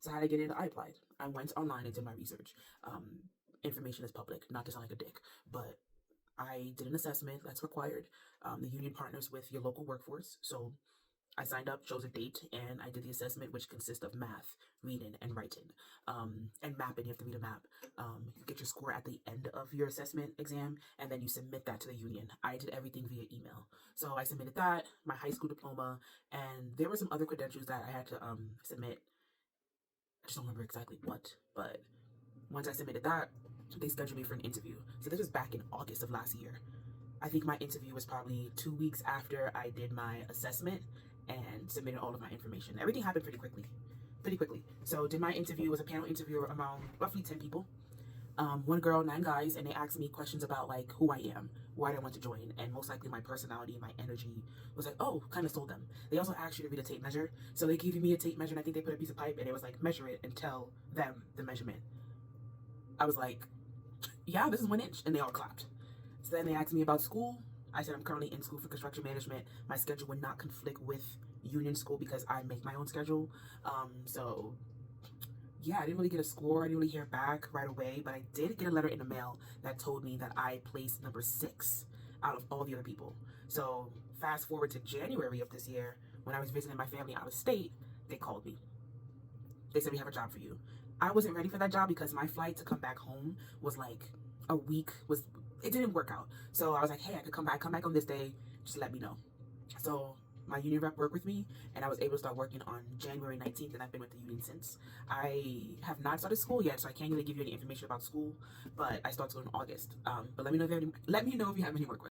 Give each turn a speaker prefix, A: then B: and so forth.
A: So how did I get in? I applied. I went online and did my research. Um, Information is public, not to sound like a dick, but I did an assessment that's required. The union partners with your local workforce. So I signed up, chose a date, and I did the assessment, which consists of math, reading, and writing, and mapping. You have to read a map. You get your score at the end of your assessment exam, and then you submit that to the union. I did everything via email. So I submitted that, my high school diploma, and there were some other credentials that I had to submit. I just don't remember exactly what, but once I submitted that, they scheduled me for an interview. So this was back in August of last year. I think my interview was probably 2 weeks after I did my assessment and submitted all of my information. Everything happened pretty quickly. Pretty quickly. So did my interview, was a panel interview around roughly 10 people. One girl, 9 guys, and they asked me questions about like who I am, why I want to join, and most likely my personality, my energy was like, oh, kind of sold them. They also asked you to read a tape measure. So they gave me a tape measure and I think they put a piece of pipe and it was like measure it and tell them the measurement. I was like, yeah, this is 1 inch, and they all clapped. So then they asked me about school. I said I'm currently in school for construction management. My schedule would not conflict with union school because I make my own schedule. So yeah, I didn't really get a score. I didn't really hear back right away, but I did get a letter in the mail that told me that I placed number 6 out of all the other people. So fast forward to January of this year, when I was visiting my family out of state, they called me. They said, we have a job for you. I wasn't ready for that job because my flight to come back home was like a week, it didn't work out. So I was like, hey, I could come back on this day, just let me know. So my union rep worked with me and I was able to start working on January 19th, and I've been with the union since. I have not started school yet, so I can't really give you any information about school, but I start school in August. But let me know if you have any more questions.